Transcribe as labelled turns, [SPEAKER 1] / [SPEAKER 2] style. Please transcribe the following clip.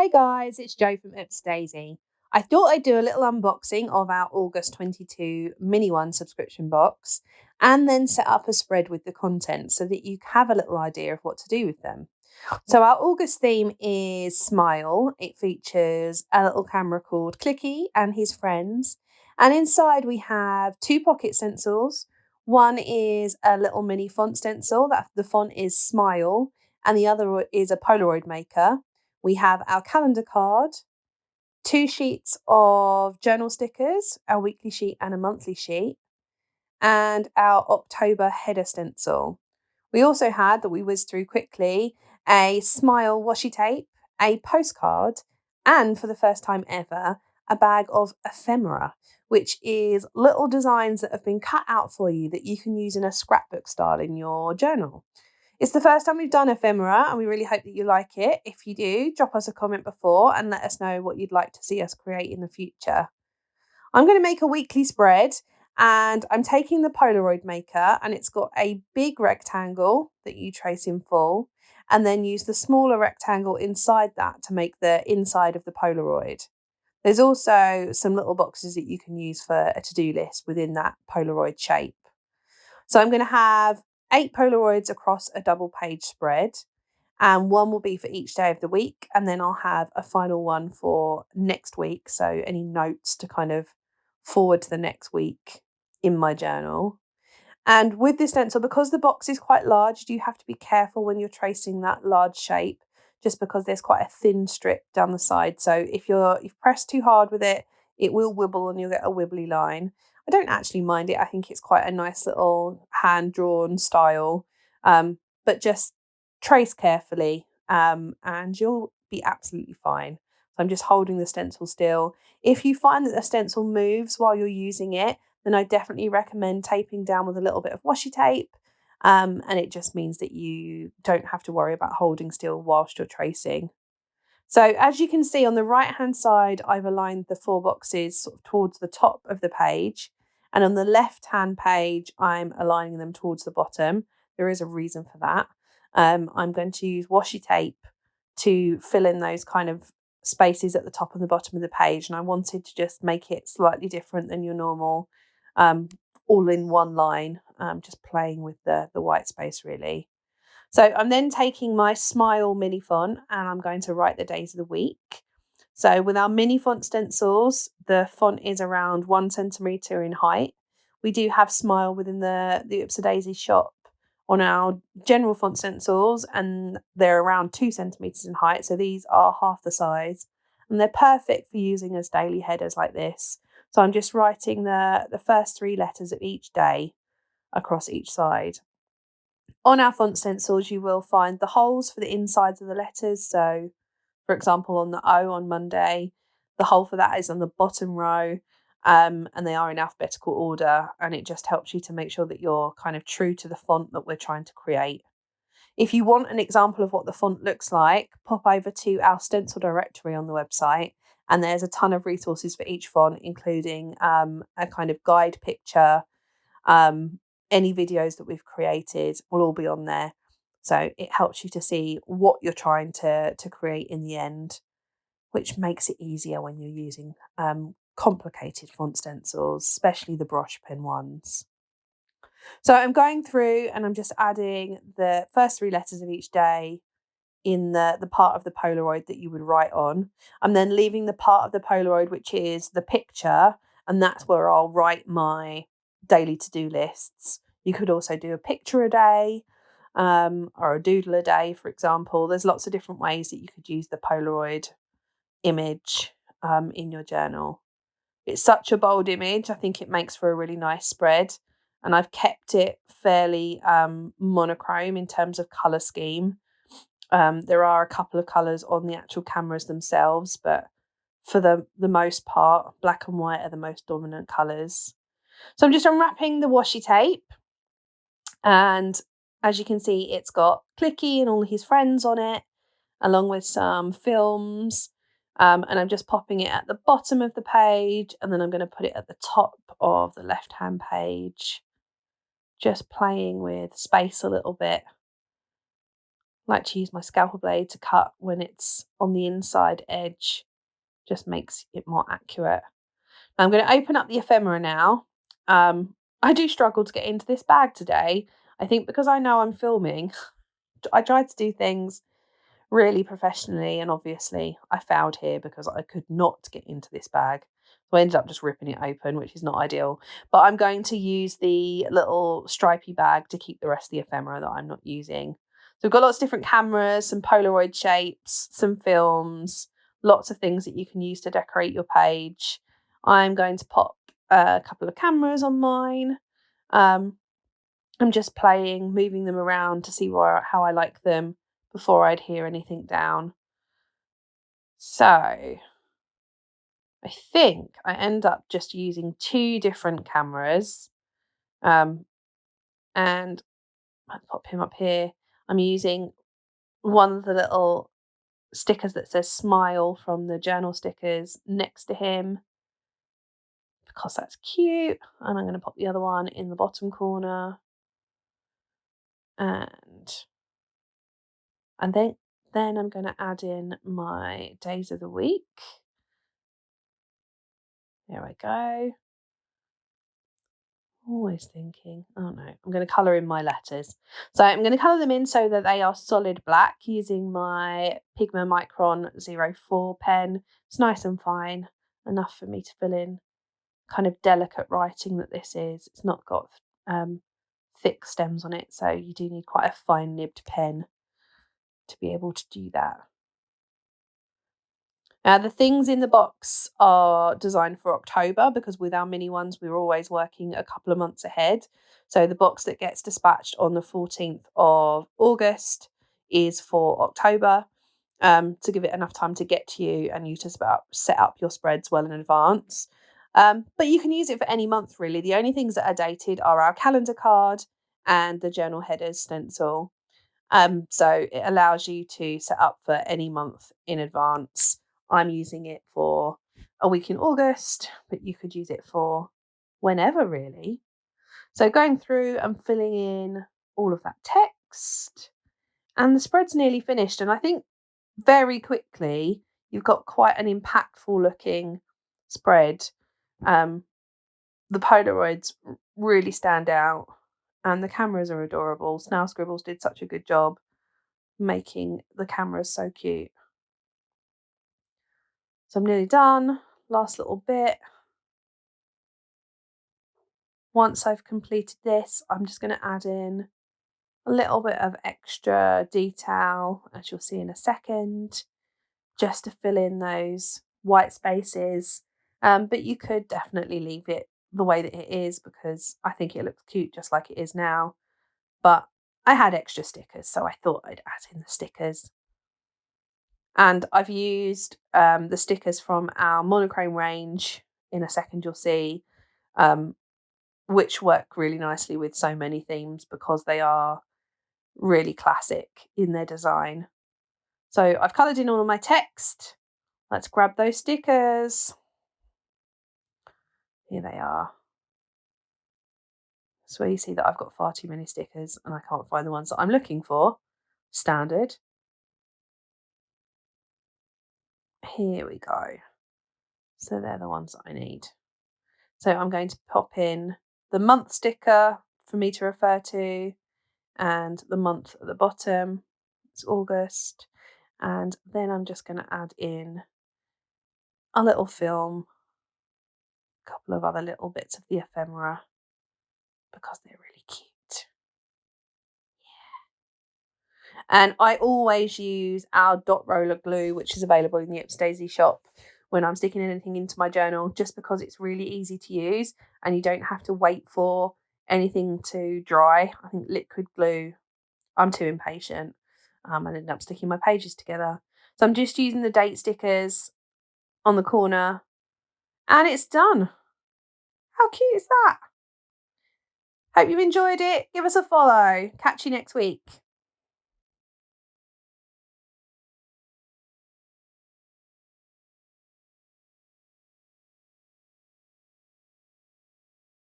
[SPEAKER 1] Hi guys, it's Jo from Daisy. I thought I'd do a little unboxing of our August 22 Mini One subscription box and then set up a spread with the content so that you have a little idea of what to do with them. So our August theme is Smile. It features a little camera called Clicky and his friends. And inside we have two pocket stencils. One is a little mini font stencil, that the font is Smile, and the other is a Polaroid maker. We have our calendar card, two sheets of journal stickers, a weekly sheet and a monthly sheet, and our October header stencil. We also had, that we whizzed through quickly, a Smile washi tape, a postcard, and for the first time ever, a bag of ephemera, which is little designs that have been cut out for you that you can use in a scrapbook style in your journal. It's the first time we've done ephemera and we really hope that you like it. If you do, drop us a comment before and let us know what you'd like to see us create in the future. I'm going to make a weekly spread and I'm taking the Polaroid maker, and it's got a big rectangle that you trace in full and then use the smaller rectangle inside that to make the inside of the Polaroid. There's also some little boxes that you can use for a to-do list within that Polaroid shape. So I'm going to have 8 Polaroids across a double page spread, and one will be for each day of the week, and then I'll have a final one for next week, so any notes to kind of forward to the next week in my journal. And with this stencil, because the box is quite large, you have to be careful when you're tracing that large shape, just because there's quite a thin strip down the side. So if you've pressed too hard with it, it will wibble and you'll get a wibbly line. I don't actually mind it. I think it's quite a nice little hand-drawn style, but just trace carefully and you'll be absolutely fine. So I'm just holding the stencil still. If you find that the stencil moves while you're using it, then I definitely recommend taping down with a little bit of washi tape. And it just means that you don't have to worry about holding still whilst you're tracing. So as you can see on the right hand side, I've aligned the 4 boxes sort of towards the top of the page. And on the left hand page, I'm aligning them towards the bottom. There is a reason for that. I'm going to use washi tape to fill in those kind of spaces at the top and the bottom of the page. And I wanted to just make it slightly different than your normal all in one line, just playing with the white space really. So I'm then taking my Smile mini font and I'm going to write the days of the week. So with our mini font stencils, the font is around 1 centimetre in height. We do have Smile within the Daisy shop on our general font stencils, and they're around 2 centimetres in height. So these are half the size and they're perfect for using as daily headers like this. So I'm just writing the first 3 letters of each day across each side. On our font stencils, you will find the holes for the insides of the letters. So, for example, on the O on Monday, the hole for that is on the bottom row, and they are in alphabetical order, and it just helps you to make sure that you're kind of true to the font that we're trying to create. If you want an example of what the font looks like, pop over to our stencil directory on the website, and there's a ton of resources for each font, including a kind of guide picture. Any videos that we've created will all be on there. So it helps you to see what you're trying to create in the end, which makes it easier when you're using complicated font stencils, especially the brush pen ones. So I'm going through and I'm just adding the first 3 letters of each day in the part of the Polaroid that you would write on. I'm then leaving the part of the Polaroid which is the picture, and that's where I'll write my daily to-do lists. You could also do a picture a day or a doodle a day, for example. There's lots of different ways that you could use the Polaroid image in your journal. It's such a bold image. I think it makes for a really nice spread, and I've kept it fairly monochrome in terms of colour scheme. There are a couple of colours on the actual cameras themselves, but for the most part, black and white are the most dominant colours. So I'm just unwrapping the washi tape, and as you can see, it's got Clicky and all his friends on it, along with some films. And I'm just popping it at the bottom of the page, and then I'm going to put it at the top of the left-hand page, just playing with space a little bit. like to use my scalpel blade to cut when it's on the inside edge, just makes it more accurate. I'm going to open up the ephemera now. I do struggle to get into this bag today. I think because I know I'm filming, I tried to do things really professionally, and obviously I failed here because I could not get into this bag. So I ended up just ripping it open, which is not ideal. But I'm going to use the little stripy bag to keep the rest of the ephemera that I'm not using. So we've got lots of different cameras, some Polaroid shapes, some films, lots of things that you can use to decorate your page. I'm going to pop a couple of cameras on mine. I'm just playing, moving them around to see how I like them before I'd hear anything down. So I think I end up just using 2 different cameras. And I'll pop him up here. I'm using one of the little stickers that says smile from the journal stickers next to him because that's cute. And I'm going to pop the other one in the bottom corner. And then I'm going to add in my days of the week. There we go. Always thinking, oh no, I'm going to colour in my letters. So I'm going to colour them in so that they are solid black using my Pigma Micron 04 pen. It's nice and fine, enough for me to fill in kind of delicate writing that this is. It's not got thick stems on it, so you do need quite a fine nibbed pen to be able to do that. Now, the things in the box are designed for October because with our mini ones, we're always working a couple of months ahead. So the box that gets dispatched on the 14th of August is for October, to give it enough time to get to you and you to set up your spreads well in advance. But you can use it for any month, really. The only things that are dated are our calendar card and the journal headers stencil. So it allows you to set up for any month in advance. I'm using it for a week in August, but you could use it for whenever, really. So going through and filling in all of that text, and the spread's nearly finished. And I think very quickly you've got quite an impactful looking spread. The Polaroids really stand out, and the cameras are adorable. Snail Scribbles did such a good job making the cameras so cute. So I'm nearly done. Last little bit. Once I've completed this, I'm just going to add in a little bit of extra detail, as you'll see in a second, just to fill in those white spaces. But you could definitely leave it the way that it is because I think it looks cute just like it is now. But I had extra stickers, so I thought I'd add in the stickers. And I've used the stickers from our monochrome range. In a second, you'll see, which work really nicely with so many themes because they are really classic in their design. So I've coloured in all of my text. Let's grab those stickers. Here they are. So where you see that I've got far too many stickers and I can't find the ones that I'm looking for. Standard. Here we go. So they're the ones that I need. So I'm going to pop in the month sticker for me to refer to and the month at the bottom. It's August. And then I'm just going to add in a little film, a couple of other little bits of the ephemera because they're really cute. And I always use our dot roller glue, which is available in the Ips Daisy shop when I'm sticking anything into my journal, just because it's really easy to use and you don't have to wait for anything to dry. I think liquid glue, I'm too impatient. I ended up sticking my pages together. So I'm just using the date stickers on the corner and it's done. How cute is that? Hope you've enjoyed it. Give us a follow. Catch you next week.